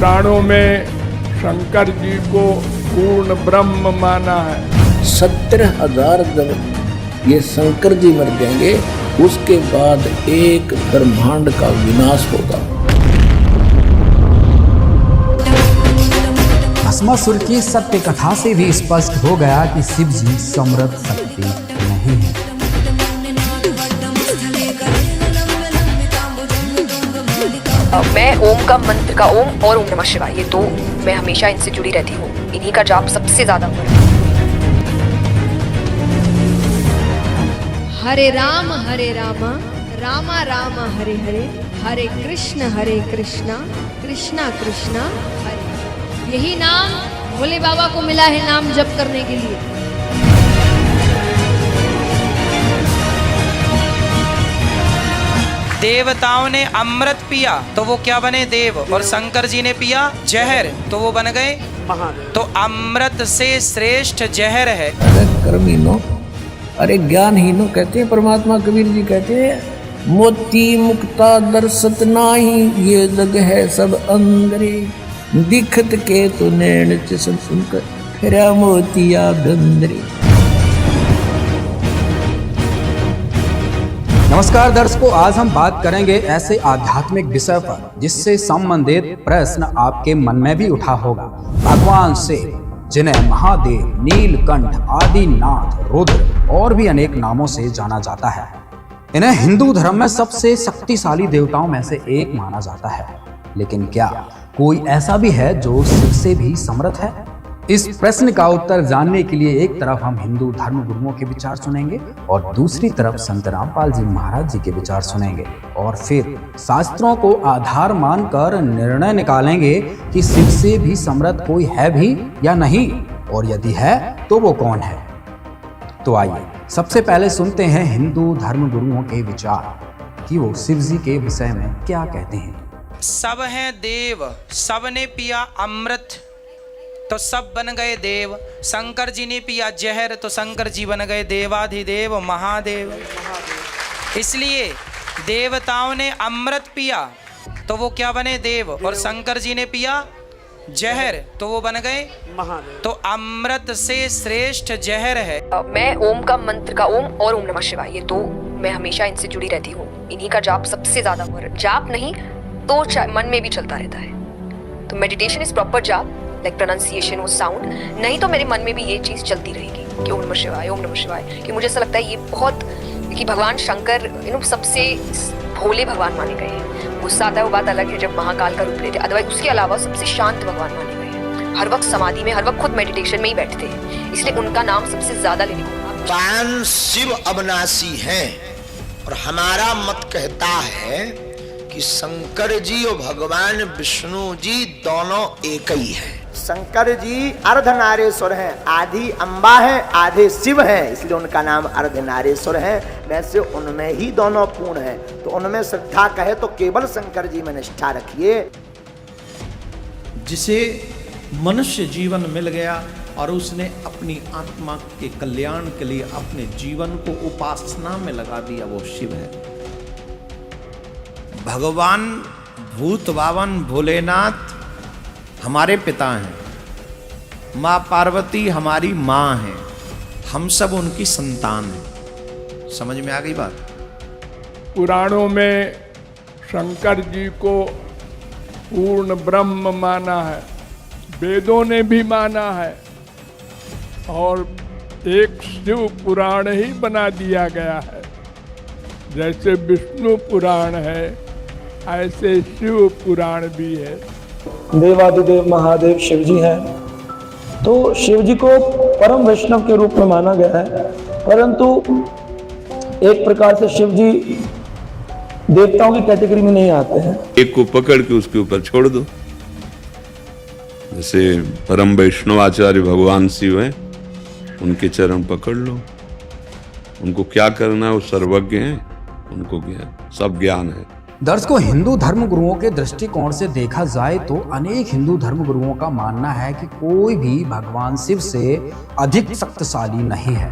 पुराणों में शंकर जी को पूर्ण ब्रह्म माना है। 17,000 जब ये शंकर जी मर जाएंगे उसके बाद एक ब्रह्मांड का विनाश होगा। भस्मासुर की सत्य कथा से भी स्पष्ट हो गया कि शिव जी समृद्ध शक्ति नहीं है। मैं ओम का मंत्र का ओम और ओम नमः शिवाय, ये दो मैं हमेशा इनसे जुड़ी रहती हूँ। इन्हीं का जाप सबसे ज्यादा हुआ है। हरे राम रामा राम हरे हरे, हरे कृष्णा कृष्णा कृष्णा हरे। यही नाम भोले बाबा को मिला है नाम जप करने के लिए। देवताओं ने अमृत पिया तो वो क्या बने देव, और शंकर जी ने पिया जहर तो वो बन गए महादेव। तो अमृत से श्रेष्ठ जहर है। अरे कर्मीनो, अरे ज्ञानहीनो कहते हैं परमात्मा। कबीर जी कहते हैं मोती मुक्ता दर्शत नाही, ये जग है सब अंदरे, दिखत के तो नैन सब सुनकर फिरा मोतिया बंदरे। नमस्कार दर्शकों, आज हम बात करेंगे ऐसे आध्यात्मिक विषय पर जिससे संबंधित प्रश्न आपके मन में भी उठा होगा। भगवान शिव, जिन्हें महादेव, नीलकंठ, आदिनाथ, रुद्र और भी अनेक नामों से जाना जाता है, इन्हें हिंदू धर्म में सबसे शक्तिशाली देवताओं में से एक माना जाता है। लेकिन क्या कोई ऐसा भी है जो शिव से भी समर्थ है? इस प्रश्न का उत्तर जानने के लिए एक तरफ हम हिंदू धर्म गुरुओं के विचार सुनेंगे और दूसरी तरफ संत रामपाल जी महाराज जी के विचार सुनेंगे, और फिर शास्त्रों को आधार मानकर निर्णय निकालेंगे कि शिव से भी समर्थ कोई है भी या नहीं, और यदि है तो वो कौन है। तो आइए सबसे पहले सुनते हैं हिंदू धर्म गुरुओं के विचार कि वो शिव जी के विषय में क्या कहते हैं। सब हैं देव, सब ने पिया अमृत तो सब बन गए देव। शंकर जी ने पिया जहर तो शंकर जी बन गए देवाधिदेव महादेव। इसलिए देवताओं ने अमृत पिया तो वो क्या बने देव, और शंकर जी ने पिया जहर तो वो बन गए महादेव। तो अमृत से श्रेष्ठ जहर है। मैं ओम का मंत्र का ओम और ओम नमः शिवाय, ये दो मैं हमेशा इनसे जुड़ी रहती हूँ। इन्हीं का जाप सबसे ज्यादा हुआ है। जाप नहीं तो मन में भी चलता रहता है। तो मेडिटेशन इज प्रॉपर जाप, लाइक प्रोनाउंसिएशन वो साउंड, नहीं तो मेरे मन में भी ये चीज़ चलती रहेगी कि ओम नमः शिवाय ओम नमः शिवाय। कि मुझे ऐसा लगता है ये बहुत, कि भगवान शंकर सबसे भोले भगवान माने गए हैं। गुस्सा आता है वो बात अलग है जब महाकाल का रूप लेते, अदरवाइज उसके अलावा सबसे शांत भगवान माने गए हैं। हर वक्त समाधि में, हर वक्त खुद मेडिटेशन में ही बैठते हैं, इसलिए उनका नाम सबसे ज्यादा लेने को। भगवान शिव अविनाशी हैं और हमारा मत कहता है कि शंकर जी और भगवान विष्णु जी दोनों एक ही हैं। शंकर जी अर्धनारेश्वर हैं, आधी अम्बा है आधे शिव हैं, इसलिए उनका नाम अर्धनारेश्वर है। वैसे उनमें ही दोनों पूर्ण है, तो उनमें श्रद्धा कहे तो केवल शंकर जी में निष्ठा रखिए। जिसे मनुष्य जीवन मिल गया और उसने अपनी आत्मा के कल्याण के लिए अपने जीवन को उपासना में लगा दिया, वो शिव है। भगवान भूत बावन भोलेनाथ हमारे पिता हैं, माँ पार्वती हमारी माँ हैं, हम सब उनकी संतान हैं। समझ में आ गई बात? पुराणों में शंकर जी को पूर्ण ब्रह्म माना है, वेदों ने भी माना है, और एक शिव पुराण ही बना दिया गया है। जैसे विष्णु पुराण है ऐसे शिव पुराण भी है। देवाधिदेव महादेव शिव जी हैं, तो शिव जी को परम वैष्णव के रूप में माना गया है, परंतु एक प्रकार से शिव जी देवताओं की कैटेगरी में नहीं आते हैं। एक को पकड़ के उसके ऊपर छोड़ दो। जैसे परम वैष्णव आचार्य भगवान शिव हैं, उनके चरण पकड़ लो, उनको क्या करना है वो सर्वज्ञ हैं, उनको क्या सब ज्ञान है। दर्शकों, हिंदू धर्म गुरुओं के दृष्टिकोण से देखा जाए तो अनेक हिंदू धर्म गुरुओं का मानना है कि कोई भी भगवान शिव से अधिक शक्तिशाली नहीं है।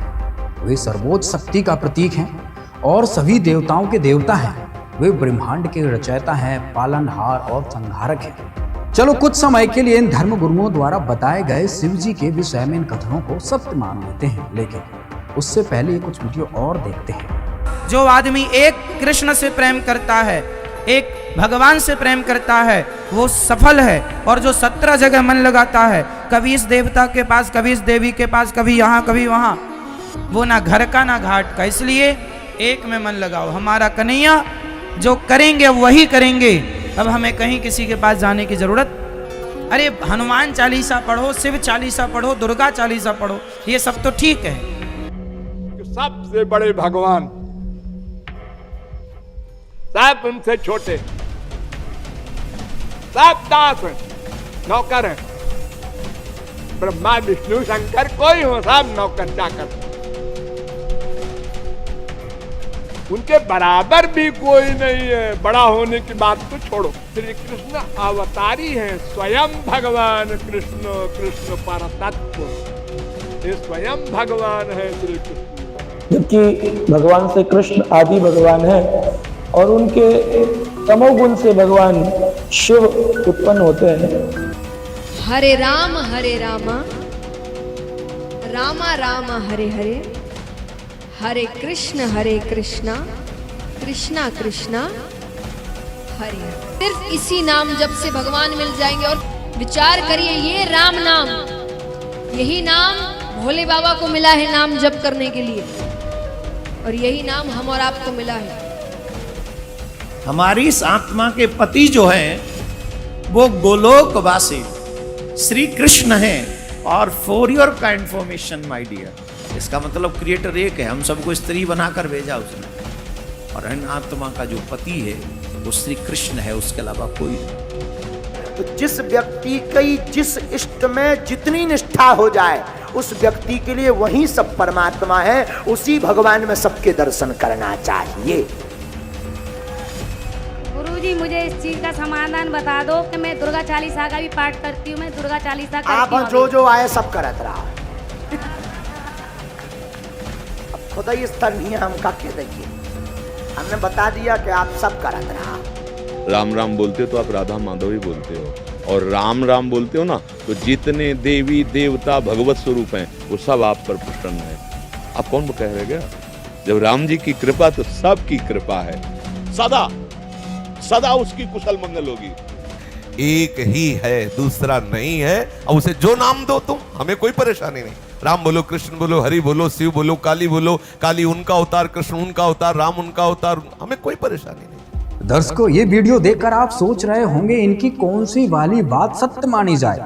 वे सर्वोच्च शक्ति का प्रतीक हैं और सभी देवताओं के देवता हैं। वे ब्रह्मांड के रचयिता हैं, पालनहार और संहारक हैं। चलो कुछ समय के लिए इन धर्म गुरुओं द्वारा बताए गए शिव जी के विषय में इन कथनों को सत्य मान लेते हैं, लेकिन उससे पहले कुछ वीडियो और देखते हैं। जो आदमी एक कृष्ण से प्रेम करता है, एक भगवान से प्रेम करता है, वो सफल है। और जो 17 जगह मन लगाता है, कभी इस देवता के पास, कभी इस देवी के पास, कभी यहाँ कभी वहाँ, वो ना घर का ना घाट का। इसलिए एक में मन लगाओ। हमारा कन्हैया जो करेंगे वही करेंगे। अब हमें कहीं किसी के पास जाने की जरूरत, अरे हनुमान चालीसा पढ़ो, शिव चालीसा पढ़ो, दुर्गा चालीसा पढ़ो, ये सब तो ठीक है। सबसे बड़े भगवान, सब उनसे छोटे, सब दास हैं, नौकर हैं। ब्रह्मा विष्णु शंकर कोई हो, सब नौकर चाकर। उनके बराबर भी कोई नहीं है। बड़ा होने की बात तो छोड़ो, श्री कृष्ण अवतारी हैं, स्वयं भगवान कृष्ण, कृष्ण पर तत्व, ये स्वयं भगवान है श्री कृष्ण। जबकि भगवान से कृष्ण आदि भगवान है और उनके तमोगुण से भगवान शिव उत्पन्न होते हैं। हरे रामा रामा रामा हरे हरे, हरे कृष्णा कृष्णा कृष्णा हरे। सिर्फ इसी नाम जप से भगवान मिल जाएंगे। और विचार करिए, ये राम नाम, यही नाम भोले बाबा को मिला है नाम जप करने के लिए, और यही नाम हम और आपको मिला है। हमारी इस आत्मा के पति जो हैं वो गोलोकवासी श्री कृष्ण हैं। और फॉर योर का इंफॉर्मेशन माय डियर, इसका मतलब क्रिएटर एक है, हम सबको स्त्री बनाकर भेजा उसने, और इन आत्मा का जो पति है वो श्री कृष्ण है, उसके अलावा कोई नहीं। तो जिस व्यक्ति की जिस इष्ट में जितनी निष्ठा हो जाए, उस व्यक्ति के लिए वही सब परमात्मा है, उसी भगवान में सबके दर्शन करना चाहिए। गुरुजी मुझे इस चीज का समाधान बता दो कि मैं दुर्गा चालीसा का भी पाठ करती हूँ, मैं दुर्गा चालीसा करती हूँ। आप जो आए सब करत रहा। अब खुदा इस तरह हम का कह देखिए, हमने बता दिया कि आप सब करत रहा। राम राम बोलते हो तो आप राधा माधव ही बोलते हो, और राम राम बोलते हो ना तो जितने देवी देवता भगवत स्वरूप हैं वो सब आप पर प्रसन्न है। आप कौन कह रहे क्या? जब राम जी की कृपा तो सबकी कृपा है, सदा सदा उसकी कुशल मंगल होगी। एक ही है, दूसरा नहीं है, और उसे जो नाम दो तुम, हमें कोई परेशानी नहीं। राम बोलो, कृष्ण बोलो, हरि बोलो, शिव बोलो, काली बोलो, काली उनका अवतार, कृष्ण उनका अवतार, राम उनका अवतार, हमें कोई परेशानी नहीं। दर्शकों, ये वीडियो देखकर आप सोच रहे होंगे इनकी कौन सी वाली बात सत्य मानी जाए,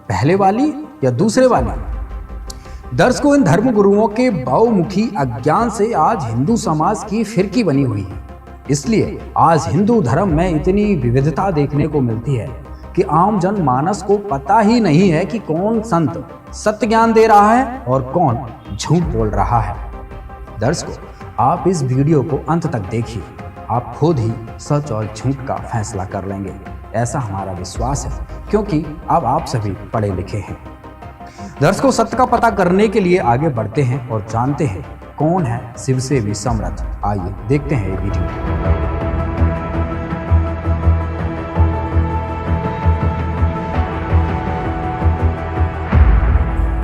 पहले वाली या दूसरे वाली। दर्शकों, इन धर्म गुरुओं के बहुमुखी अज्ञान से आज हिंदू समाज की फिरकी बनी हुई है। इसलिए आज हिंदू धर्म में इतनी विविधता देखने को मिलती है कि आम जन मानस को पता ही नहीं है कि कौन संत सत्य ज्ञान दे रहा है और कौन झूठ बोल रहा है। दर्शकों, आप इस वीडियो को अंत तक देखिए, आप खुद ही सच और झूठ का फैसला कर लेंगे, ऐसा हमारा विश्वास है, क्योंकि अब आप सभी पढ़े लिखे हैं। दर्शकों, सत्य का पता करने के लिए आगे बढ़ते हैं और जानते हैं कौन है शिव से भी समर्थ। आइए देखते हैं ये वीडियो।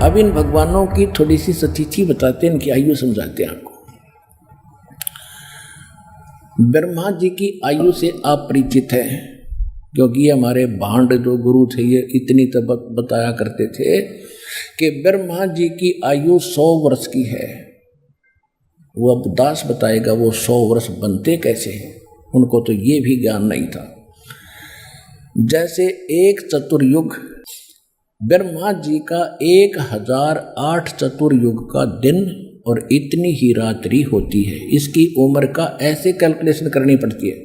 अब इन भगवानों की थोड़ी सी सतिथि बताते हैं, इनकी आयु समझाते हैं आपको। ब्रह्मा जी की आयु से आप परिचित हैं, क्योंकि ये हमारे भांड जो गुरु थे ये इतनी तब बताया करते थे कि ब्रह्मा जी की आयु 100 वर्ष की है। वो अब दास बताएगा वो 100 वर्ष बनते कैसे हैं, उनको तो ये भी ज्ञान नहीं था। जैसे एक चतुर्युग, ब्रह्मा जी का 1008 चतुर्युग का दिन और इतनी ही रात्रि होती है। इसकी उम्र का ऐसे कैलकुलेशन करनी पड़ती है।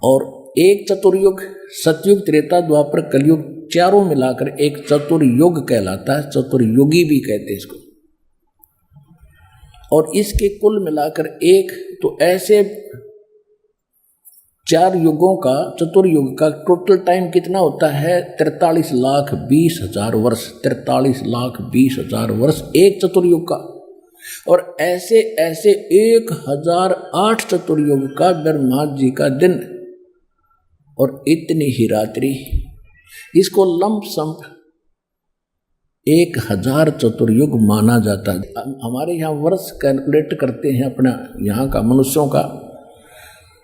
और एक चतुर्युग, सतयुग, त्रेता, द्वापर, कलयुग, चारों मिलाकर एक चतुर्युग कहलाता है। चतुर्युगी भी कहते हैं इसको। और इसके कुल मिलाकर एक, तो ऐसे 4 युगों का, चतुर्युग का टोटल टाइम कितना होता है? 43,20,000 वर्ष। 43,20,000 वर्ष एक चतुर्युग का। और ऐसे ऐसे 1008 चतुर्युग का ब्रह्मा जी का दिन। और इतनी ही रात्रि। इसको लंप सम 1000 चतुर्युग माना जाता है। हमारे यहाँ वर्ष कैलकुलेट करते हैं अपना यहाँ का मनुष्यों का,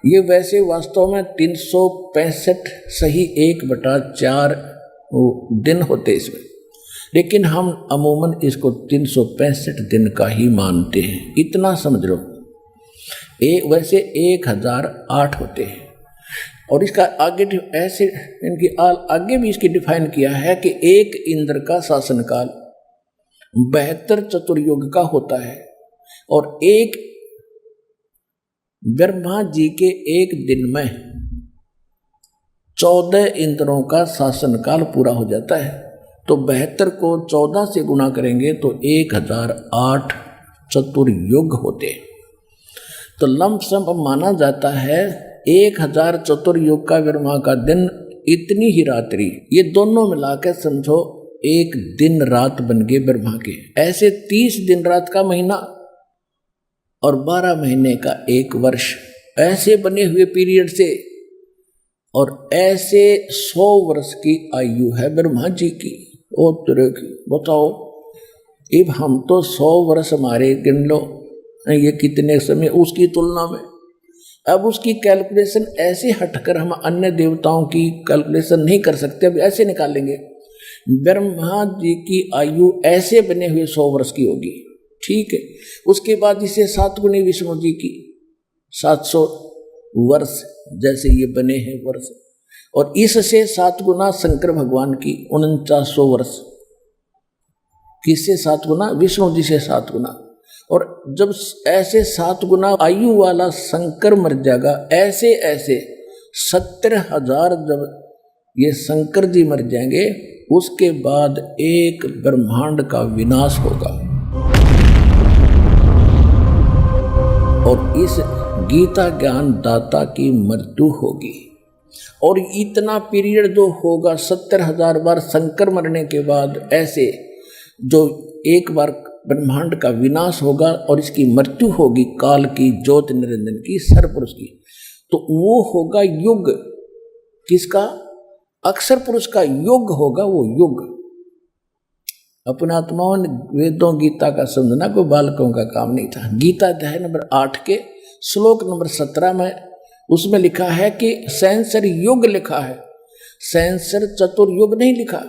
ये वैसे वास्तव में 365 सही 1/4 दिन होते इसमें, लेकिन हम अमूमन इसको 365 दिन का ही मानते हैं। इतना समझ लो। वैसे 1008 होते हैं। और इसका आगे ऐसे इनकी आगे भी इसकी डिफाइन किया है कि एक इंद्र का शासनकाल 72 चतुर्युग का होता है, और एक ब्रह्मा जी के एक दिन में 14 इंद्रों का शासनकाल पूरा हो जाता है। तो 72 को 14 से गुणा करेंगे तो 1008 चतुर्युग होते। तो लमसम माना जाता है 1000 चतुर्युग का ब्रह्मा का दिन, इतनी ही रात्रि, ये दोनों मिलाकर समझो एक दिन रात बन गए ब्रह्मा के। ऐसे 30 दिन रात का महीना और 12 महीने का एक वर्ष, ऐसे बने हुए पीरियड से, और ऐसे 100 वर्ष की आयु है ब्रह्मा जी की। ओ तेरे की बताओ, अब हम तो 100 वर्ष हमारे गिन लो, ये कितने समय उसकी तुलना में। अब उसकी कैलकुलेशन ऐसे हटकर हम अन्य देवताओं की कैलकुलेशन नहीं कर सकते। अब ऐसे निकालेंगे, ब्रह्मा जी की आयु ऐसे बने हुए 100 वर्ष की होगी, ठीक है। उसके बाद इसे 7 गुनी विष्णु जी की 700 वर्ष जैसे ये बने हैं वर्ष, और इससे 7 गुना शंकर भगवान की 4900 वर्ष। किससे 7 गुना? विष्णु जी से 7 गुना। और जब ऐसे 7 गुना आयु वाला शंकर मर जाएगा, ऐसे ऐसे 70,000 जब ये शंकर जी मर जाएंगे, उसके बाद एक ब्रह्मांड का विनाश होगा। और इस गीता ज्ञान दाता की मृत्यु होगी। और इतना पीरियड जो होगा 70,000 बार शंकर मरने के बाद, ऐसे जो एक बार ब्रह्मांड का विनाश होगा और इसकी मृत्यु होगी काल की, ज्योति निरंजन की, सरपुरुष की, तो वो होगा युग। किसका? अक्षर पुरुष का युग होगा वो युग। अपना आत्माओं ने वेदों गीता का समझना कोई बालकों का काम नहीं था। गीता अध्याय नंबर 8 के श्लोक नंबर 17 में उसमें लिखा है कि सहस्र युग लिखा है, सहस्र चतुर्युग नहीं लिखा।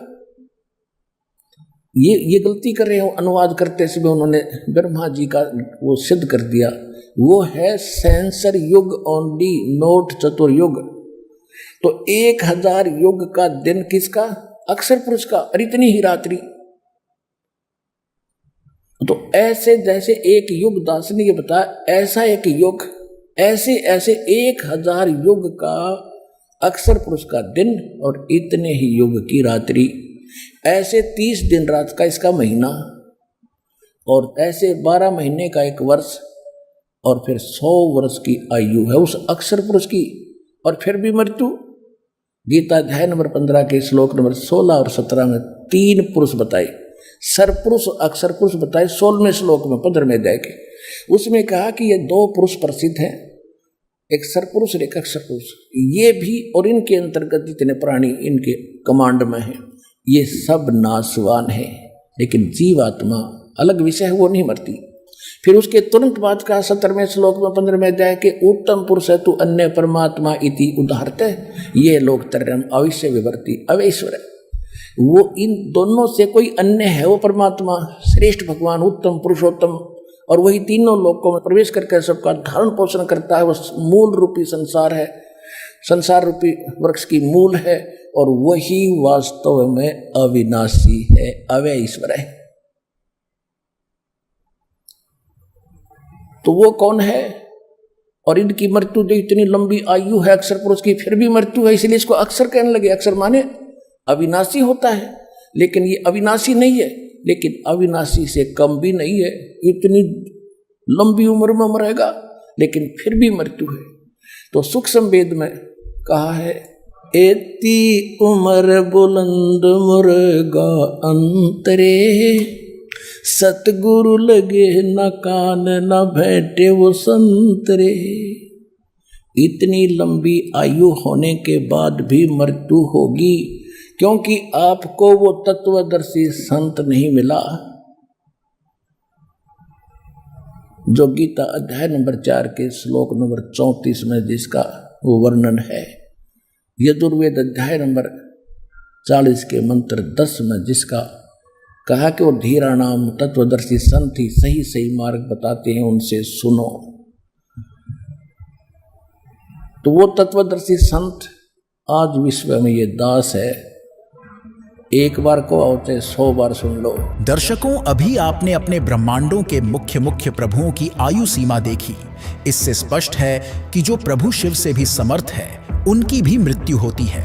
ये गलती कर रहे हो अनुवाद करते समय, उन्होंने ब्रह्मा जी का वो सिद्ध कर दिया। वो है सहस्र युग ओनली, नोट चतुर्युग। तो 1000 युग का दिन किसका? अक्षर पुरुष का, और इतनी ही रात्रि। तो ऐसे जैसे एक युग, दास ने ये बताया, ऐसा एक युग, ऐसे ऐसे 1000 युग का अक्षर पुरुष का दिन और इतने ही युग की रात्रि, ऐसे 30 दिन रात का इसका महीना, और ऐसे 12 महीने का एक वर्ष, और फिर 100 वर्ष की आयु है उस अक्षर पुरुष की, और फिर भी मृत्यु। गीता अध्याय नंबर 15 के श्लोक नंबर 16 और 17 में 3 पुरुष बताए, सरपुरुष अक्षर पुरुष बताए 16वें श्लोक में 15वें अध्याय के। उसमें कहा कि ये 2 पुरुष प्रसिद्ध हैं, एक सरपुरुष और एक अक्षर पुरुष। ये भी और इनके अंतर्गत जितने प्राणी इनके कमांड में हैं, ये सब नाशवान है, लेकिन जीवात्मा अलग विषय है, वो नहीं मरती। फिर उसके तुरंत बाद का 17वें श्लोक में 15वें अध्याय के, उत्तम पुरुष है तू अन्य परमात्मा इति उदाहरते, ये लोग तरम अवश्य विवर्ती अवेश्वर है। वो इन दोनों से कोई अन्य है, वो परमात्मा श्रेष्ठ भगवान उत्तम पुरुषोत्तम, और वही तीनों लोकों में प्रवेश करके सबका धारण पोषण करता है। वो मूल रूपी संसार है, संसार रूपी वृक्ष की मूल है, और वही वास्तव में अविनाशी है, अव्यय ईश्वर है। तो वो कौन है? और इनकी मृत्यु जो इतनी लंबी आयु है अक्षर पुरुष की, फिर भी मृत्यु है, इसलिए इसको अक्षर कहने लगे। अक्षर माने अविनाशी होता है, लेकिन ये अविनाशी नहीं है, लेकिन अविनाशी से कम भी नहीं है। इतनी लंबी उम्र में मरेगा, लेकिन फिर भी मृत्यु है। तो सूक्ष्म वेद में कहा है, एती उम्र बुलंद मुर्गा अंतरे, सतगुरु लगे न कान न बैठे वो संतरे। इतनी लंबी आयु होने के बाद भी मृत्यु होगी, क्योंकि आपको वो तत्वदर्शी संत नहीं मिला जो गीता अध्याय नंबर 4 के श्लोक नंबर 34 में जिसका वो वर्णन है, यजुर्वेद अध्याय नंबर 40 के मंत्र 10 में जिसका कहा कि वो धीरा नाम तत्वदर्शी संत ही सही सही मार्ग बताते हैं, उनसे सुनो। तो वो तत्वदर्शी संत आज विश्व में ये दास है, एक बार को आओते 100 बार सुन लो। दर्शकों, अभी आपने अपने ब्रह्मांडों के मुख्य मुख्य प्रभुओं की आयु सीमा देखी। इससे स्पष्ट है कि जो प्रभु शिव से भी समर्थ है, उनकी भी मृत्यु होती है।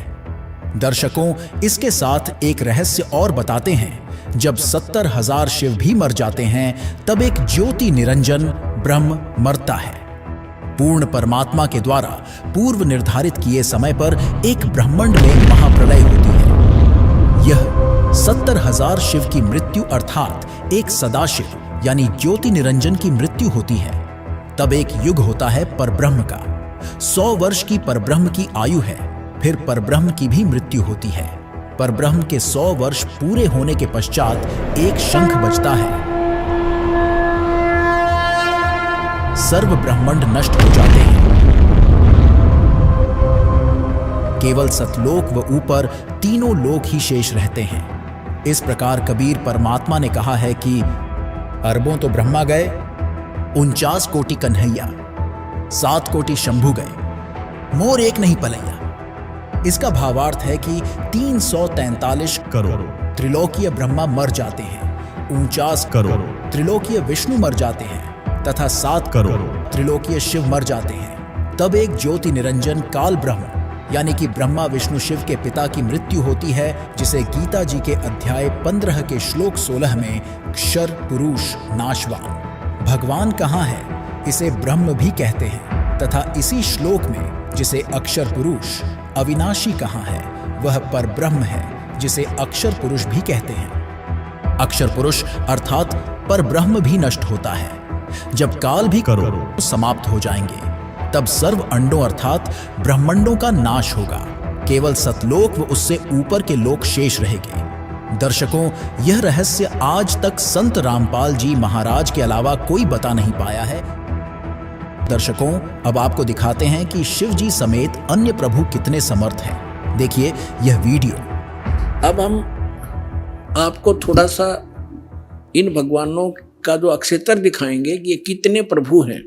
दर्शकों, इसके साथ एक रहस्य और बताते हैं। जब 70,000 शिव भी मर जाते हैं, तब एक ज्योति निरंजन ब्रह्म मरता है। पूर्ण परमात्मा के द्वारा पूर्व निर्धारित किए समय पर एक ब्रह्मांड में महाप्रलय होती है। यह 70,000 शिव की मृत्यु अर्थात एक सदाशिव यानी ज्योति निरंजन की मृत्यु होती है। तब एक युग होता है परब्रह्म का। 100 वर्ष की परब्रह्म की आयु है, फिर परब्रह्म की भी मृत्यु होती है। परब्रह्म के 100 वर्ष पूरे होने के पश्चात एक शंख बजता है। सर्व ब्रह्मांड नष्ट हो जाते हैं, केवल सतलोक व ऊपर तीनों लोक ही शेष रहते हैं। इस प्रकार कबीर परमात्मा ने कहा है कि अरबों तो ब्रह्मा गए, 49 कोटि कन्हैया, 7 कोटि शंभु गए, मोर एक नहीं पलैया। इसका भावार्थ है कि 343 करोड़ त्रिलोकीय ब्रह्मा मर जाते हैं, 49 करोड़ त्रिलोकीय विष्णु मर जाते हैं तथा 7 करोड़ त्रिलोकीय शिव मर जाते हैं। तब एक ज्योति निरंजन काल ब्रह्म यानी कि ब्रह्मा विष्णु शिव के पिता की मृत्यु होती है, जिसे गीता जी के अध्याय 15 के श्लोक 16 में क्षर पुरुष नाशवान भगवान कहाँ है, इसे ब्रह्म भी कहते हैं। तथा इसी श्लोक में जिसे अक्षर पुरुष अविनाशी कहाँ है, वह पर ब्रह्म है जिसे अक्षर पुरुष भी कहते हैं। अक्षर पुरुष अर्थात पर ब्रह्म भी नष्ट होता है। जब काल भी करोड़ समाप्त हो जाएंगे, तब सर्व अंडों अर्थात ब्रह्मांडों का नाश होगा, केवल सतलोक व उससे ऊपर के लोक शेष रहेंगे। दर्शकों, यह रहस्य आज तक संत रामपाल जी महाराज के अलावा कोई बता नहीं पाया है। दर्शकों, अब आपको दिखाते हैं कि शिव जी समेत अन्य प्रभु कितने समर्थ हैं। देखिए यह वीडियो। अब हम आपको थोड़ा सा इन भगवानों का जो अक्षेत्र दिखाएंगे कि ये कितने प्रभु हैं।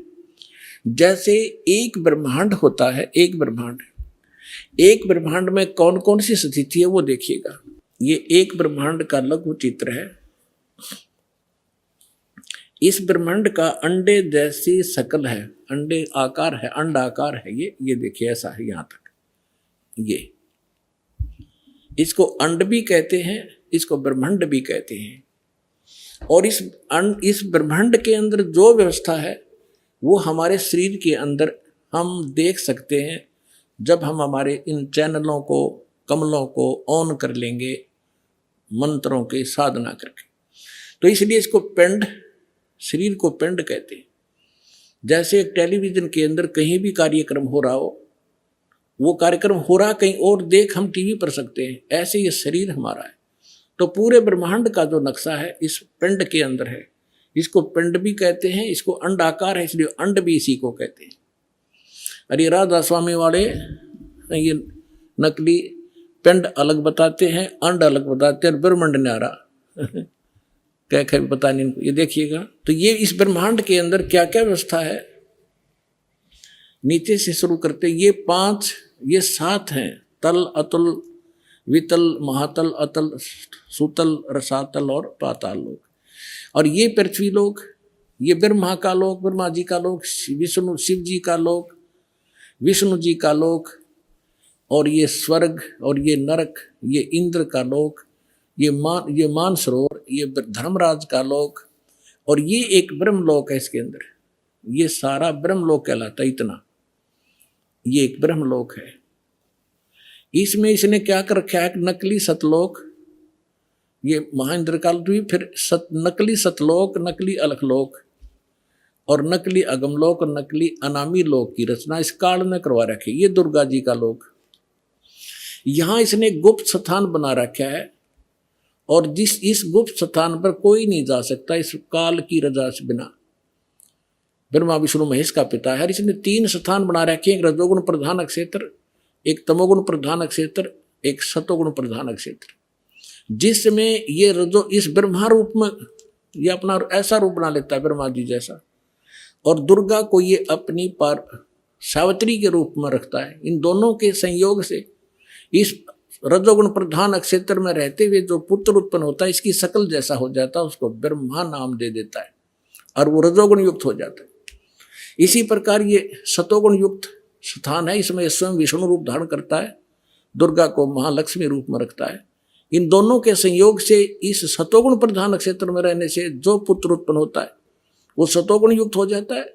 जैसे एक ब्रह्मांड होता है, एक ब्रह्मांड में कौन कौन सी स्थिति है वो देखिएगा। ये एक ब्रह्मांड का लघु चित्र है। इस ब्रह्मांड का अंडे जैसी शकल है, अंडे आकार है, अंड आकार है। ये देखिए ऐसा है यहाँ तक। ये इसको अंड भी कहते हैं, इसको ब्रह्मांड भी कहते हैं। और इस ब्रह्मांड के अंदर जो व्यवस्था है वो हमारे शरीर के अंदर हम देख सकते हैं, जब हम हमारे इन चैनलों को, कमलों को ऑन कर लेंगे मंत्रों की साधना करके। तो इसलिए इसको पिंड, शरीर को पिंड कहते हैं। जैसे एक टेलीविजन के अंदर कहीं भी कार्यक्रम हो रहा हो, वो कार्यक्रम हो रहा कहीं और देख हम टीवी पर सकते हैं, ऐसे ये शरीर हमारा है। तो पूरे ब्रह्मांड का जो नक्शा है इस पिंड के अंदर है। इसको पिंड भी कहते हैं, इसको अंड आकार है इसलिए अंड भी इसी को कहते हैं। अरे राधा स्वामी वाले ये नकली पिंड अलग बताते हैं, अंड अलग बताते हैं, ब्रह्मांड न्यारा क्या क्या पता नहीं इनको। ये देखिएगा, तो ये इस ब्रह्मांड के अंदर क्या क्या व्यवस्था है। नीचे से शुरू करते, ये 5 ये 7 हैं। तल, अतुल, वितल, महातल, अतल, सुतल, रसातल और पाताल लोक। और ये पृथ्वी लोक, ये ब्रह्मा का लोक, ब्रह्मा जी का लोक, विष्णु शिव जी का लोक, विष्णु जी का लोक, और ये स्वर्ग, और ये नरक, ये इंद्र का लोक, ये मानसरोवर, ये धर्मराज का लोक, और ये एक ब्रह्मलोक है इसके अंदर। ये सारा ब्रह्मलोक कहलाता है। इतना ये एक ब्रह्मलोक है। इसमें इसने क्या कर रखा है, नकली सतलोक, ये महाइंद्र काल द्वीप, फिर नकली सतलोक, नकली अलखलोक, और नकली अगमलोक और नकली अनामी लोक की रचना इस काल में करवा रखी। ये दुर्गा जी का लोक, यहाँ इसने गुप्त स्थान बना रखा है और इस गुप्त स्थान पर कोई नहीं जा सकता इस काल की रजा से बिना। ब्रह्मा विष्णु महेश का पिता है। इसने 3 स्थान बना रखे हैं, एक रजोगुण प्रधान अक्षेत्र, एक तमोगुण प्रधान अक्षेत्र, एक सतोगुण प्रधान अक्षेत्र, जिसमें ये रजो इस ब्रह्मा रूप में ये अपना ऐसा रूप बना लेता है ब्रह्मा जी जैसा, और दुर्गा को ये अपनी पार सावित्री के रूप में रखता है। इन दोनों के संयोग से इस रजोगुण प्रधान क्षेत्र में रहते हुए जो पुत्र उत्पन्न होता है इसकी शकल जैसा हो जाता है, उसको ब्रह्मा नाम दे देता है और वो रजोगुण युक्त हो जाता है। इसी प्रकार ये सतोगुण युक्त स्थान है, इसमें स्वयं विष्णु रूप धारण करता है, दुर्गा को महालक्ष्मी रूप में रखता है। इन दोनों के संयोग से इस सतोगुण प्रधान क्षेत्र में रहने से जो पुत्र उत्पन्न होता है वो सतोगुण युक्त हो जाता है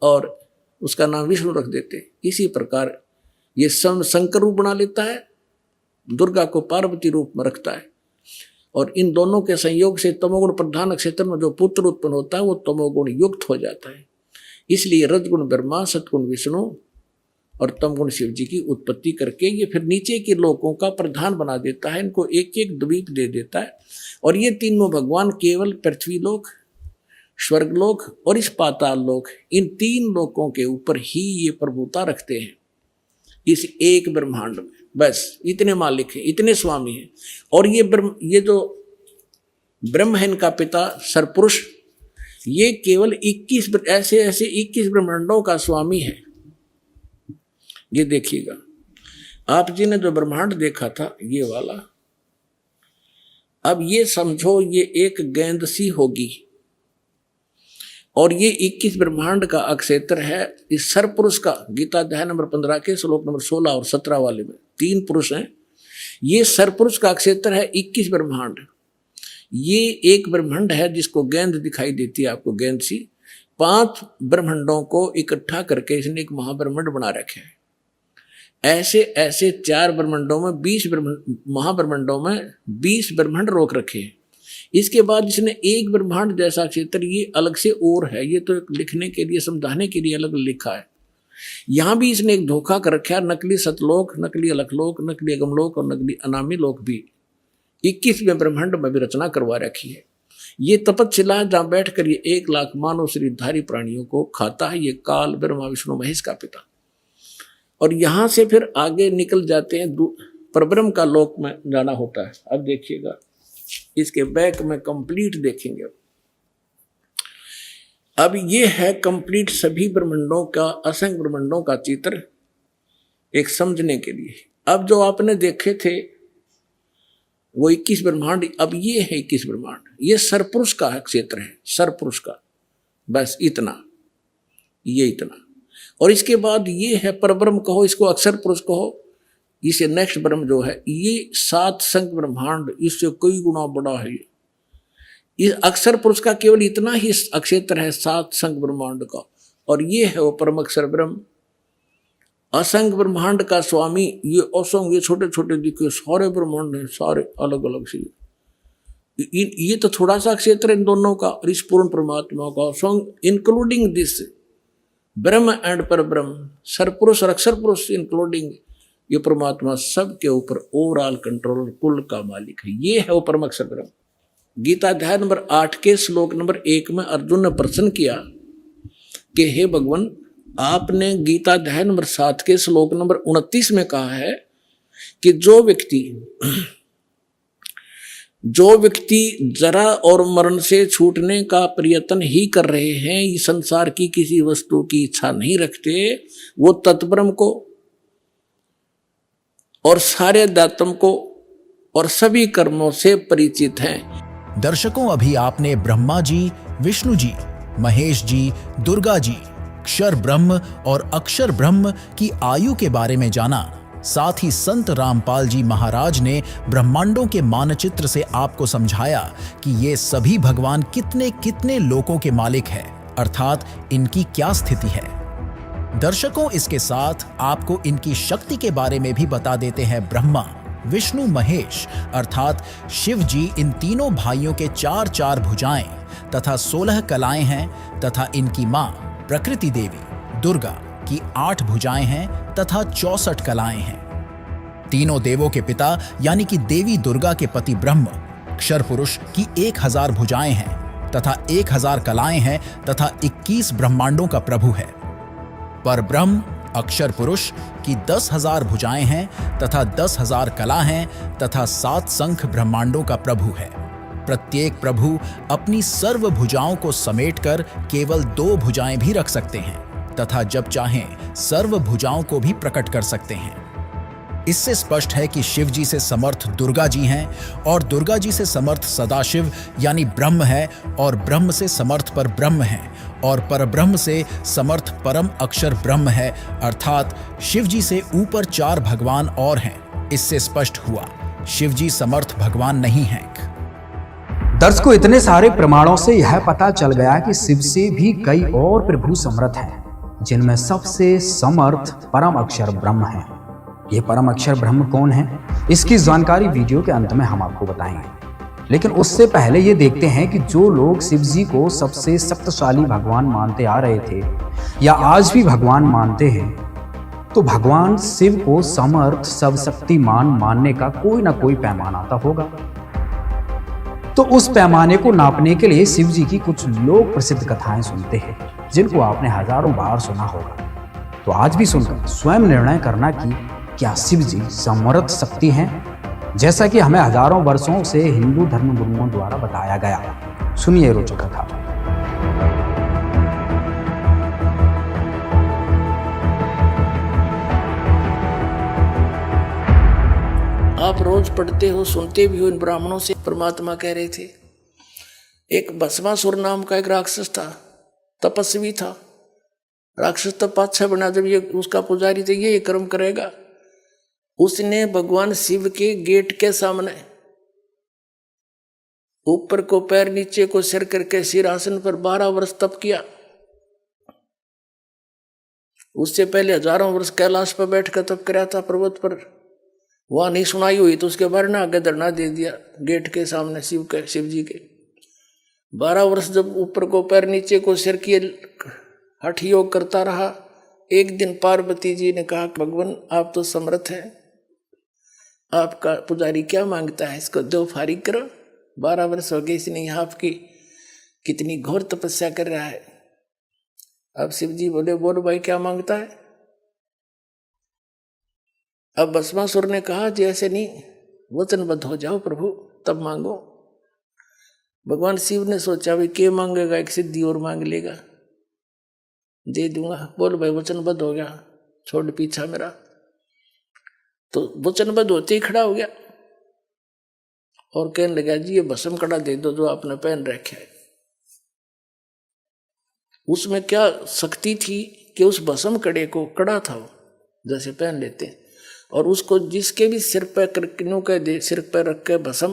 और उसका नाम विष्णु रख देते हैं। इसी प्रकार ये शंकर रूप बना लेता है, दुर्गा को पार्वती रूप में रखता है और इन दोनों के संयोग से तमोगुण प्रधान क्षेत्र में जो पुत्र उत्पन्न होता है वो तमोगुण युक्त हो जाता है। इसलिए रजगुण ब्रह्मा, सतगुण विष्णु और तमगुण शिव जी की उत्पत्ति करके ये फिर नीचे के लोकों का प्रधान बना देता है, इनको एक एक द्वीप दे देता है और ये तीनों भगवान केवल पृथ्वी लोक, स्वर्गलोक और इस पाताल लोक, इन 3 लोकों के ऊपर ही ये प्रभुता रखते हैं इस एक ब्रह्मांड में। बस इतने मालिक हैं, इतने स्वामी हैं। और ये जो ब्रह्म है इनका पिता सरपुरुष, ये केवल 21 ऐसे 21 ब्रह्मांडों का स्वामी है। ये देखिएगा, आप जी ने जो ब्रह्मांड देखा था ये वाला, अब ये समझो ये एक गेंद सी होगी और ये 21 ब्रह्मांड का अक्षेत्र है इस सरपुरुष का। गीता अध्याय नंबर 15 के श्लोक नंबर 16 और 17 वाले में 3 पुरुष हैं। ये सरपुरुष का अक्षेत्र है 21 ब्रह्मांड। ये एक ब्रह्मांड है जिसको गेंद दिखाई देती है आपको, गेंद सी। 5 ब्रह्मांडों को इकट्ठा करके इसने एक महाब्रह्मांड बना रखे है। ऐसे 4 ब्रह्मांडों में 20 महाब्रह्मांडों में 20 ब्रह्मांड रोक रखे हैं। इसके बाद इसने एक ब्रह्मांड जैसा क्षेत्र ये अलग से और है, ये तो लिखने के लिए समझाने के लिए अलग लिखा है। यहाँ भी इसने एक धोखा कर रखा है, नकली सतलोक, नकली अलखलोक, नकली अगमलोक और नकली अनामी लोक भी 21वें ब्रह्मांड में भी रचना करवा रखी है। ये तपस्शिला है जहाँ बैठ कर ये 1 लाख मानव शरीरधारी प्राणियों को खाता है। ये काल ब्रह्मा विष्णु महेश का पिता। और यहाँ से फिर आगे निकल जाते हैं, परब्रह्म का लोक में जाना होता है। अब देखिएगा इसके बैक में कंप्लीट देखेंगे। अब ये है कंप्लीट सभी ब्रह्मांडों का, असंख्य ब्रह्मांडों का चित्र एक समझने के लिए। अब जो आपने देखे थे वो 21 ब्रह्मांड, अब ये है 21 ब्रह्मांड। ये सरपुरुष का क्षेत्र है, सरपुरुष का, बस इतना, ये इतना। और इसके बाद ये है परब्रह्म कहो, इसको अक्षर पुरुष कहो। इसे नेक्स्ट ब्रह्म जो है ये 7 संख्य ब्रह्मांड, इससे कई गुना बड़ा है। ये अक्षर पुरुष का केवल इतना ही अक्षेत्र है 7 संख्य ब्रह्मांड का, और ये है वो परम अक्षर ब्रह्म। असंख्य ब्रह्मांड का स्वामी ये असंख्य, ये छोटे छोटे दिखे सारे ब्रह्मांड हैं, सारे अलग अलग से। ये तो थोड़ा सा क्षेत्र इन दोनों का और इस पूर्ण परमात्मा का, असंख्य इंक्लूडिंग दिस ब्रह्म एंड पर ब्रह्म, सरपुरुष और अक्षर पुरुष इंक्लूडिंग ये परमात्मा सब के ऊपर ओवरऑल कंट्रोल, कुल का मालिक है। ये है वो परम अक्षर ब्रह्म। गीता अध्याय नंबर 8 के श्लोक नंबर 1 में अर्जुन ने प्रश्न किया कि हे भगवान, आपने गीता अध्याय नंबर 7 के श्लोक नंबर 29 में कहा है कि जो व्यक्ति जरा और मरण से छूटने का प्रयत्न ही कर रहे हैं, इस संसार की किसी वस्तु की इच्छा नहीं रखते, वो तत्ब्रह्म को और सारे अध्यात्म को और सभी कर्मों से परिचित हैं। दर्शकों, अभी आपने ब्रह्मा जी, विष्णु जी, महेश जी, दुर्गा जी, क्षर ब्रह्म और अक्षर ब्रह्म की आयु के बारे में जाना। साथ ही संत रामपाल जी महाराज ने ब्रह्मांडों के मानचित्र से आपको समझाया कि ये सभी भगवान कितने कितने लोकों के मालिक हैं, अर्थात इनकी क्या स्थिति है। दर्शकों, इसके साथ आपको इनकी शक्ति के बारे में भी बता देते हैं। ब्रह्मा, विष्णु, महेश अर्थात शिव जी, इन तीनों भाइयों के 4 भुजाएं तथा 16 कलाएं हैं तथा इनकी मां प्रकृति देवी दुर्गा की 8 भुजाएं हैं तथा 64 कलाएं हैं। तीनों देवों के पिता यानी कि देवी दुर्गा के पति ब्रह्म अक्षर पुरुष की 1000 भुजाएं हैं तथा 1000 कलाएं हैं तथा 21 ब्रह्मांडों का प्रभु है। पर ब्रह्म अक्षर पुरुष की 10,000 भुजाएं हैं तथा 10,000 कला हैं तथा 7 संख ब्रह्मांडों का प्रभु है। प्रत्येक प्रभु अपनी सर्व भुजाओं को समेटकर केवल 2 भुजाएं भी रख सकते हैं तथा जब चाहें सर्व भुजाओं को भी प्रकट कर सकते हैं। इससे स्पष्ट है कि शिव जी से समर्थ दुर्गा जी हैं और दुर्गा जी से समर्थ सदाशिव यानी ब्रह्म है और ब्रह्म से समर्थ पर ब्रह्म है और परब्रह्म से समर्थ परम अक्षर ब्रह्म है, अर्थात शिव जी से ऊपर 4 भगवान और हैं। इससे स्पष्ट हुआ शिव जी समर्थ भगवान नहीं हैं। दर्शकों, इतने सारे प्रमाणों से यह पता चल गया कि शिव से भी कई और प्रभु समर्थ हैं, जिनमें सबसे समर्थ परम अक्षर ब्रह्म है। ये परम अक्षर ब्रह्म कौन है, इसकी जानकारी वीडियो के अंत में हम आपको बताएंगे। लेकिन उससे पहले ये देखते हैं कि जो लोग शिव जी को सबसे शक्तिशाली भगवान मानते आ रहे थे या आज भी भगवान मानते हैं, तो भगवान शिव को समर्थ सर्वशक्तिमान मानने का कोई ना कोई पैमाना तो होगा। तो उस पैमाने को नापने के लिए शिव जी की कुछ लोक प्रसिद्ध कथाएं सुनते हैं, जिनको आपने हजारों बार सुना होगा। तो आज भी सुनकर स्वयं निर्णय करना कि क्या शिव जी समर्थ शक्ति हैं, जैसा कि हमें हजारों वर्षों से हिंदू धर्म गुरुओं द्वारा बताया गया। सुनिए रोचक कथा। आप रोज पढ़ते हो, सुनते भी हो इन ब्राह्मणों से। परमात्मा कह रहे थे, एक भस्मासुर नाम का एक राक्षस था, तपस्वी था। राक्षस तब पाछा बना, जब ये उसका पुजारी थे, ये कर्म करेगा। उसने भगवान शिव के गेट के सामने ऊपर को पैर नीचे को सिर करके सिरासन पर 12 वर्ष तप किया। उससे पहले हजारों वर्ष कैलाश पर बैठकर तप कराया था पर्वत पर। वहां नहीं सुनाई हुई तो उसके बारे में आगे धरना दे दिया गेट के सामने शिव जी के। 12 वर्ष जब ऊपर को पैर नीचे को सिर किए हठ योग करता रहा। एक दिन पार्वती जी ने कहा, भगवान आप तो समर्थ हैं, आपका पुजारी क्या मांगता है, इसको दो फारिग करो। 12 वर्ष हो गए, इसने यहाँ आपकी कितनी घोर तपस्या कर रहा है। अब शिव जी बोले, बोलो भाई क्या मांगता है। अब भस्मासुर ने कहा, जी ऐसे नहीं, वचनबद्ध हो जाओ प्रभु, तब मांगो। भगवान शिव ने सोचा, भाई क्या मांगेगा, एक सिद्धि और मांग लेगा, दे दूंगा। बोल भाई वचनबद्ध हो गया, छोड़ पीछा मेरा। तो वचनबद्ध होते ही खड़ा हो गया और कहने लगा, जी ये भस्म कड़ा दे दो जो आपने पहन रखा है। उसमें क्या शक्ति थी कि उस भस्म कड़े को, कड़ा था वो जैसे पहन लेते हैं, और उसको जिसके भी सिर पर सिर पर रख के भस्म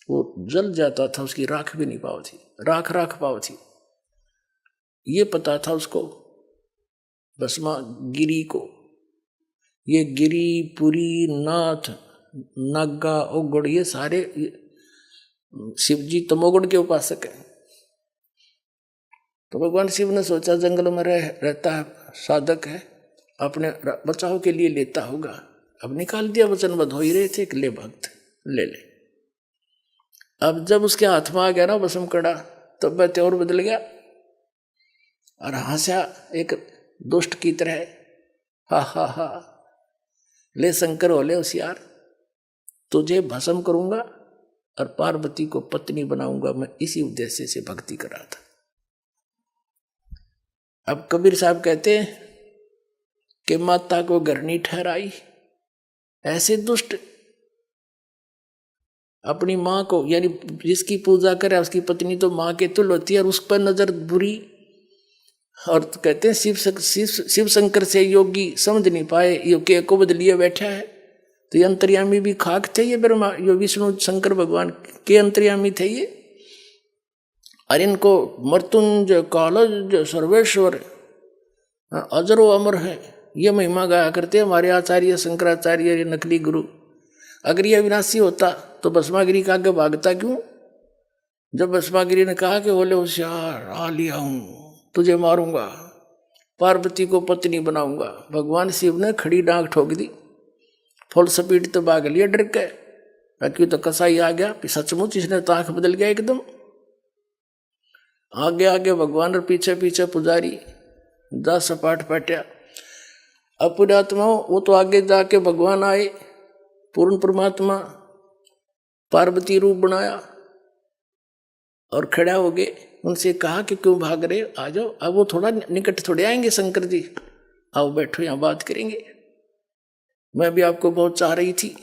वो जल जाता था, उसकी राख भी नहीं पाव थी, राख पाव थी। ये पता था उसको भस्मा गिरी को। ये गिरी, पुरी, नाथ, नागा, ओगड़, ये सारे शिव जी तमोगुण के उपासक हैं। तो भगवान शिव ने सोचा, जंगल में रहता है, साधक है, अपने बचाव के लिए लेता होगा। अब निकाल दिया, वचनबद्ध हो ही रहे थे कि ले भक्त ले ले। अब जब उसके हाथ में आ गया ना भस्म कड़ा, तब वह त्योर बदल गया और हंसा एक दुष्ट की तरह, हा हा हा, ले शंकर हो ले होशियार, तुझे भस्म करूंगा और पार्वती को पत्नी बनाऊंगा, मैं इसी उद्देश्य से भक्ति कर रहा था। अब कबीर साहब कहते हैं कि माता को घर नहीं ठहराई। ऐसे दुष्ट अपनी माँ को, यानी जिसकी पूजा करे उसकी पत्नी तो माँ के तुल्य होती है, और उस पर नजर बुरी। और तो कहते हैं शिव शंकर से योगी समझ नहीं पाए, ये को बदलिए बैठा है। तो ये अंतर्यामी भी खाक थे, ये ब्रह्मा, यो विष्णु शंकर भगवान के अंतर्यामी थे ये। और इनको मृत्युंजय कालज सर्वेश्वर अजरो अमर है, ये महिमा गाया करते हमारे आचार्य शंकराचार्य, ये नकली गुरु। अगर ये विनाशी होता तो भस्मागिरी का आगे भागता क्यों। जब भस्मागिरी ने कहा कि बोले होशियार आ लिया हूं, तुझे मारूंगा, पार्वती को पत्नी बनाऊंगा, भगवान शिव ने खड़ी डांग ठोक दी, फुल स्पीड तो भाग लिया डर के। क्यों तो कसाई आ गया, सचमुच इसने तो आंख बदल गया एकदम। आगे आगे भगवान और पीछे पीछे पुजारी 10 सपाट पटया। अब पुण्यात्माओं वो तो आगे जाके भगवान आए, पूर्ण परमात्मा, पार्वती रूप बनाया और खड़ा हो गए। उनसे कहा कि क्यों भाग रहे, आ जाओ। अब वो थोड़ा निकट थोड़े आएंगे शंकर जी, आओ बैठो यहाँ बात करेंगे, मैं भी आपको बहुत चाह रही थी।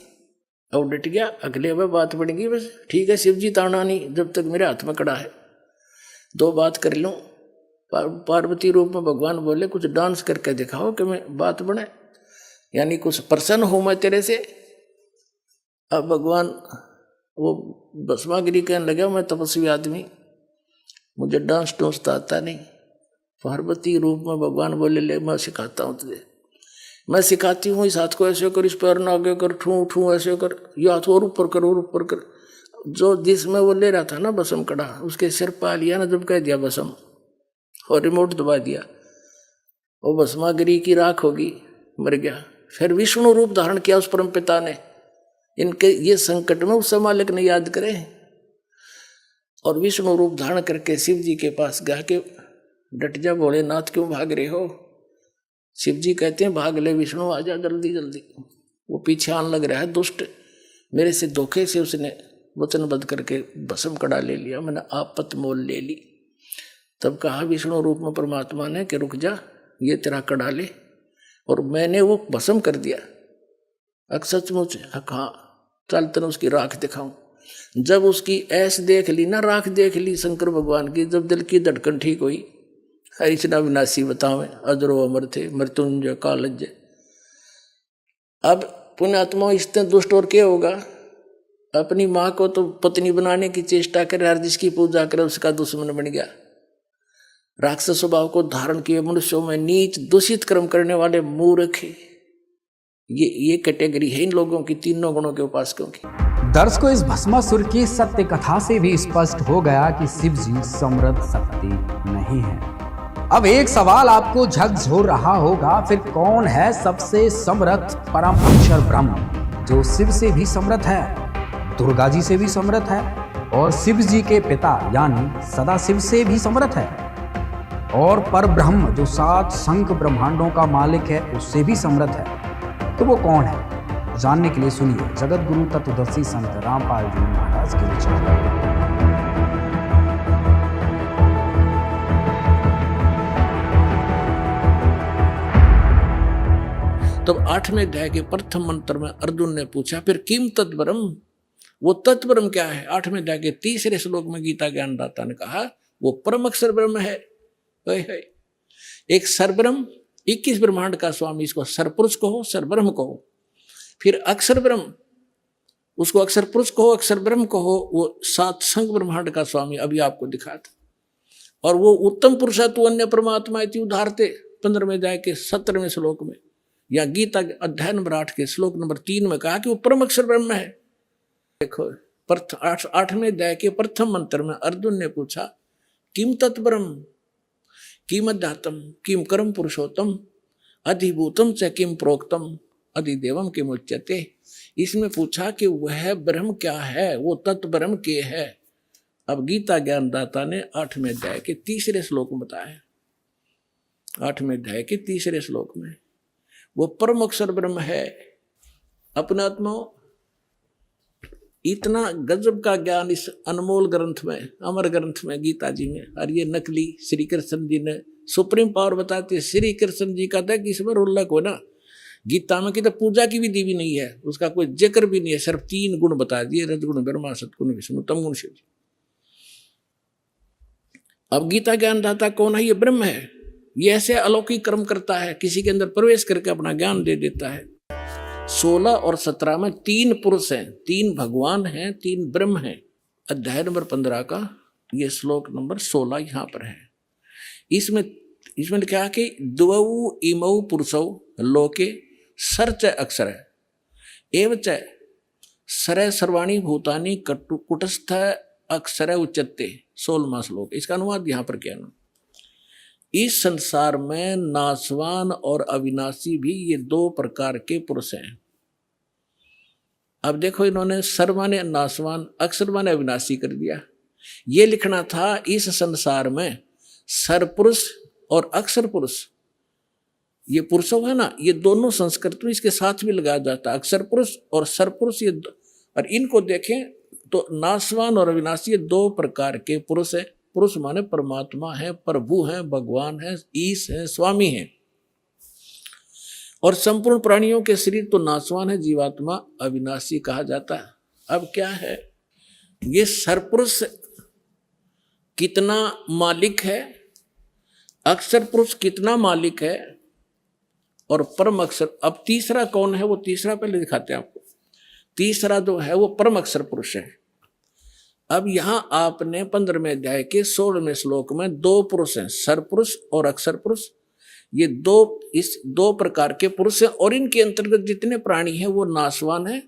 और डट गया, अगले में बात बढ़ेगी बस, ठीक है शिव जी ताना नहीं, जब तक मेरे हाथ में कड़ा है 2 बात कर लूँ। पार्वती रूप में भगवान बोले कुछ डांस करके दिखाओ कि मैं बात बने, यानी कुछ प्रसन्न हूँ मैं तेरे से। अब भगवान वो भस्मागिरी कहने लगा मैं तपस्वी आदमी, मुझे डांस टूंस तो आता नहीं। पार्वती रूप में भगवान बोले ले मैं सिखाता हूँ तुझे, मैं सिखाती हूँ, इस हाथ को ऐसे कर, इस पैर ना आगे कर, ठू ठू ऐसे कर, ये हाथ और ऊपर कर और ऊपर कर। जो जिसमें वो ले रहा था ना बसम कड़ा, उसके सिर पा लिया ना, जब कह दिया बसम और रिमोट दबा दिया, वो भस्मागिरी की राख होगी, मर गया। फिर विष्णु रूप धारण किया उस परम पिता ने, इनके ये संकट में उस मालिक ने याद करे, और विष्णु रूप धारण करके शिव जी के पास गया कि डट जा भोलेनाथ, क्यों भाग रहे हो। शिव जी कहते हैं भाग ले विष्णु, आ जा जल्दी जल्दी। वो पीछे आने लग रहा है दुष्ट, मेरे से धोखे से उसने वचनबद्ध करके भस्म कड़ा ले लिया, मैंने आपत मोल ले ली। तब कहा विष्णु रूप में परमात्मा ने कि रुक जा, ये तेरा कड़ा ले, और मैंने वो भस्म कर दिया। सचमुच हाँ, चल तेने उसकी राख दिखाऊं। जब उसकी ऐस देख ली ना, राख देख ली शंकर भगवान की, जब दिल की धड़कन ठीक हुई, हरिचना विनाशी बतावे अजरो अमर थे मृत्युंजय कालज। अब पुण्यात्मा इससे दुष्ट और क्या होगा, अपनी माँ को तो पत्नी बनाने की चेष्टा करे, हर जिसकी पूजा करे उसका दुश्मन बन गया। राक्षस स्वभाव को धारण किए मनुष्यों में नीच दूषित कर्म करने वाले मूर्ख, ये कैटेगरी है इन लोगों की, तीनों गुणों के उपासकों की। दर्शकों, इस भस्मासुर की सत्य कथा से भी स्पष्ट हो गया कि शिव जी समृद्ध शक्ति नहीं है। अब एक सवाल आपको झकझोर रहा होगा, फिर कौन है सबसे समृद्ध परम अक्षर ब्रह्म जो शिव से भी समृद्ध है, दुर्गा जी से भी समृद्ध है, और शिव जी के पिता यानी सदाशिव से भी समृद्ध है, और पर ब्रह्म जो 7 शंख ब्रह्मांडों का मालिक है उससे भी समृद्ध है। तो वो कौन है, जानने के लिए सुनिए जगत गुरु तत्वदर्शी संत रामपाल जी महाराज के विचार। तब 8वें अध्याय के प्रथम मंत्र में अर्जुन ने पूछा फिर किम तत्ब्रह्म, वो तत्ब्रह्म क्या है। 8वें अध्याय के 3रे श्लोक में गीता ज्ञानदाता ने कहा वो परम अक्षर ब्रह्म है। एक सरब्रह्म 21 ब्रह्मांड का स्वामी, इसको सरपुरुष कहो, सरब्रह्म कहो। फिर अक्षर ब्रह्म, उसको अक्षर पुरुष कहो, अक्षर ब्रह्म कहो, वो 7 शंख ब्रह्मांड का स्वामी अभी आपको दिखा था। और वो उत्तम पुरुष तू अन्य परमात्मा इति उदाहरते 15वें अध्याय के 17वें श्लोक में, या गीता अध्याय नंबर 8 के श्लोक नंबर 3 में कहा कि वो परम अक्षर ब्रह्म है। देखो 8वें अध्याय के प्रथम मंत्र में अर्जुन ने पूछा किम तत्ब्रह्म, किम अध्यात्म, किम कर्म पुरुषोत्तम, अधिभूतम च किम प्रोक्तम, अधिदेवम किम उच्यते। इसमें पूछा कि वह ब्रह्म क्या है, वो तत्व ब्रह्म के है। अब गीता ज्ञानदाता ने 8वें अध्याय के 3रे श्लोक में बताया, 8वें अध्याय के 3रे श्लोक में वो परम अक्षर ब्रह्म है। अपने आत्मा इतना गजब का ज्ञान इस अनमोल ग्रंथ में, अमर ग्रंथ में, गीता जी में। और ये नकली श्री कृष्ण जी ने सुप्रीम पावर बताते, श्री कृष्ण जी का था कि इसमें उल्लेख हो ना, गीता में की तो पूजा की विधि भी नहीं है, उसका कोई जिक्र भी नहीं है, सिर्फ 3 गुण बता दिए, रजगुण ब्रह्मा, सतगुण विष्णु, तमगुण शिव जी। अब गीता ज्ञानदाता कौन है, ये ब्रह्म है। ये ऐसे अलौकिक कर्म करता है, किसी के अंदर प्रवेश करके अपना ज्ञान दे देता है। 16 और 17 में 3 पुरुष हैं, 3 भगवान हैं, 3 ब्रह्म हैं। अध्याय नंबर 15 का ये श्लोक नंबर 16 यहाँ पर है। इसमें क्या कि द्वौ इमौ पुरुषौ लोके सर्च अक्षर है एवं च सर सर्वाणी भूतानि कुटस्थ अक्षर उच्चते 16वां श्लोक। इसका अनुवाद यहां पर क्या ना, इस संसार में नाशवान और अविनाशी भी ये दो प्रकार के पुरुष हैं। अब देखो इन्होंने सर माने नाशवान, अक्षर माने अविनाशी कर दिया। ये लिखना था इस संसार में सर पुरुष और अक्षर पुरुष, ये पुरुषों है ना, ये दोनों संस्कृत में इसके साथ भी लगाया जाता है, अक्षर पुरुष और सर पुरुष। ये और इनको देखें तो नाशवान और अविनाशी ये दो प्रकार के पुरुष है। पुरुष माने परमात्मा है, प्रभु है, भगवान है, ईश है, स्वामी है। और संपूर्ण प्राणियों के शरीर तो नाशवान है, जीवात्मा अविनाशी कहा जाता है। अब क्या है, ये सरपुरुष कितना मालिक है, अक्षर पुरुष कितना मालिक है, और परम अक्षर। अब तीसरा कौन है, वो तीसरा पहले दिखाते हैं आपको। तीसरा जो है वो परम अक्षर पुरुष है। अब यहां आपने 15वें अध्याय के 16वें श्लोक में दो पुरुष हैं, सरपुरुष और अक्षर पुरुष। ये दो प्रकार के पुरुष हैं, और इनके अंतर्गत जितने प्राणी हैं वो नाशवान है,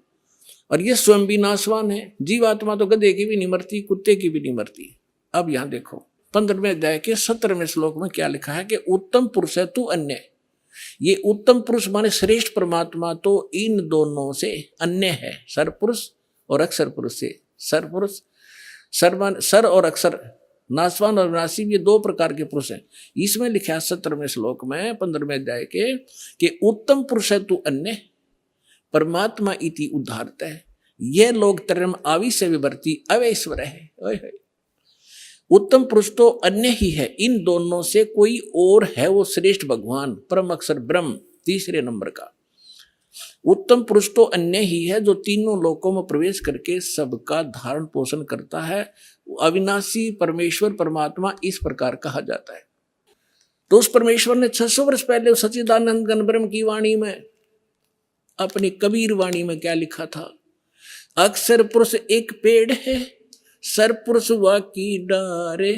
और ये स्वयं भी नाशवान है। जीवात्मा तो गधे की भी नहीं मरती, कुत्ते की भी नहीं मरती। अब यहां देखो 15वें अध्याय के 17वें श्लोक में क्या लिखा है कि उत्तम पुरुष है तू अन्य। ये उत्तम पुरुष माने श्रेष्ठ परमात्मा तो इन दोनों से अन्य है, सर पुरुष और अक्षर पुरुष से। सर पुरुष सर और अक्षर, नाशवान और विनाशी, ये दो प्रकार के पुरुष हैं। इसमें लिखा है 17वें श्लोक में 15वें अध्याय के कि उत्तम पुरुष है तू अन्य, परमात्मा इति उद्धारत है, यह लोग तरम आविश्य विवर्ती अवैश्वर है। उत्तम पुरुष तो अन्य ही है, इन दोनों से कोई और है वो श्रेष्ठ भगवान परम अक्षर ब्रह्म। तीसरे नंबर का उत्तम पुरुष तो अन्य ही है जो तीनों लोकों में प्रवेश करके सबका धारण पोषण करता है। अविनाशी परमेश्वर परमात्मा इस प्रकार कहा जाता है। तो उस परमेश्वर ने 600 वर्ष पहले सच्चिदानंद घन ब्रह्म की वाणी में, अपनी कबीर वाणी में क्या लिखा था, अक्षर पुरुष एक पेड़ है, सर पुरुष वा की डारे,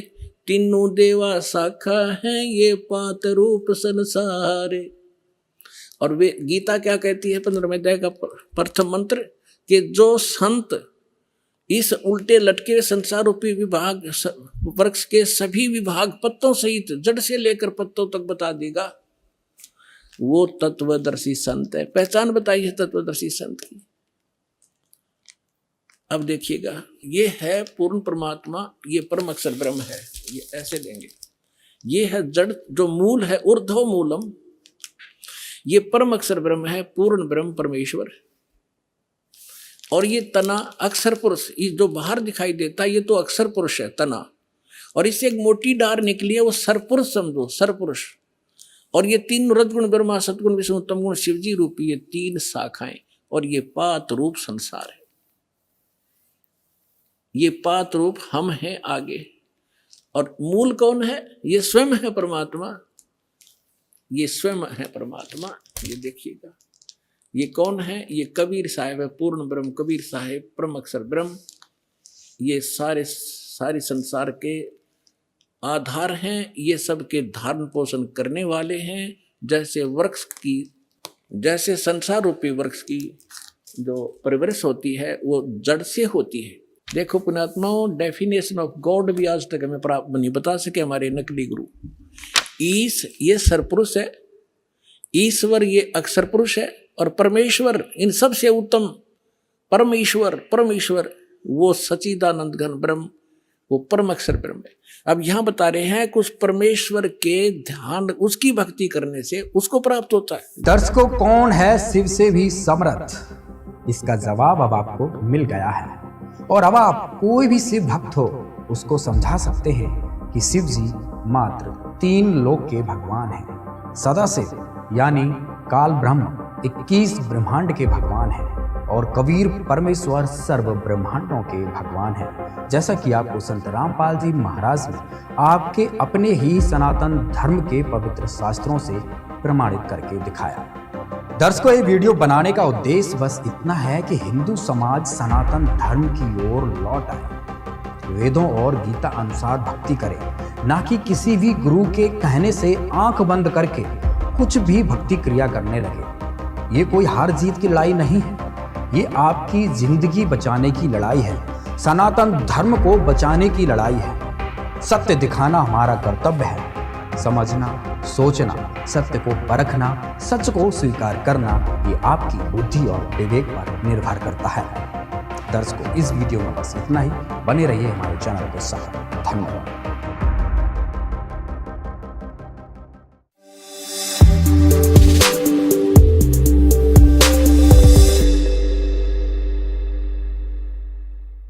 तीनों देवा शाखा है, ये पात रूप संसारे। और वे गीता क्या कहती है 15वें अध्याय का प्रथम मंत्र, कि जो संत इस उल्टे लटके हुए संसार रूपी विभाग वृक्ष के सभी विभाग पत्तों सहित जड़ से लेकर पत्तों तक बता देगा, वो तत्वदर्शी संत है। पहचान बताई है तत्वदर्शी संत की। अब देखिएगा, ये है पूर्ण परमात्मा, ये परम अक्षर ब्रह्म है। ये ऐसे लेंगे, ये है जड़ जो मूल है, ऊर्ध्व मूलम, ये परम अक्षर ब्रह्म है, पूर्ण ब्रह्म परमेश्वर। और ये तना अक्षर पुरुष, ये जो बाहर दिखाई देता है ये तो अक्षर पुरुष है तना, और इससे एक मोटी डार निकली है वो सरपुरुष समझो, सरपुरुष। और ये तीन रजगुण ब्रह्मा सतगुण विष्णु उत्तम गुण शिवजी रूपी ये तीन शाखाएं, और ये पात रूप संसार है। ये पात रूप हम हैं आगे, और मूल कौन है, ये स्वयं है परमात्मा, ये स्वयं है परमात्मा। ये देखिएगा, ये कौन है, ये कबीर साहिब है, पूर्ण ब्रह्म कबीर साहिब परम अक्षर ब्रह्म। ये सारे संसार के आधार हैं, ये सब के धारण पोषण करने वाले हैं। जैसे वृक्ष की, जैसे संसार रूपी वृक्ष की जो परिवृष होती है वो जड़ से होती है। देखो पुण्यात्माओं, डेफिनेशन ऑफ गॉड भी आज तक हमें प्राप्त नहीं बता सके हमारे नकली गुरु। ईश ये सरपुरुष है, ईश्वर ये अक्षर पुरुष है, और परमेश्वर इन सब से उत्तम परमेश्वर वो सच्चिदानंद घन ब्रह्म, वो परम अक्षर ब्रह्म है। अब यहां बता रहे हैं कुछ परमेश्वर के ध्यान, उसकी भक्ति करने से उसको प्राप्त होता है। दर्शकों, कौन है शिव से भी समर्थ, इसका जवाब अब आपको मिल गया है। और अब आप कोई भी शिव भक्त हो उसको समझा सकते हैं कि शिव जी मात्र 3 लोक के भगवान हैं। सदाशिव यानी काल ब्रह्म 21 ब्रह्मांड के भगवान हैं, और कबीर परमेश्वर सर्व ब्रह्मांडों के भगवान हैं। जैसा कि आपको संत रामपाल जी महाराज ने आपके अपने ही सनातन धर्म के पवित्र शास्त्रों से प्रमाणित करके दिखाया। दर्शकों, ये वीडियो बनाने का उद्देश्य बस इतना है कि हिंदू समाज सनातन धर्म की ओर लौट आए, वेदों और गीता अनुसार भक्ति करे, ना कि किसी भी गुरु के कहने से आंख बंद करके कुछ भी भक्ति क्रिया करने लगे। ये कोई हार जीत की लड़ाई नहीं है, ये आपकी जिंदगी बचाने की लड़ाई है। सनातन धर्म को बचाने की लड़ाई है। सत्य दिखाना हमारा कर्तव्य है। समझना, सोचना, सत्य को परखना, सच को स्वीकार करना, ये आपकी बुद्धि और विवेक पर निर्भर करता है। दर्शकों, इस वीडियो में बस इतना ही। बने रहिए हमारे चैनल के साथ। धन्यवाद।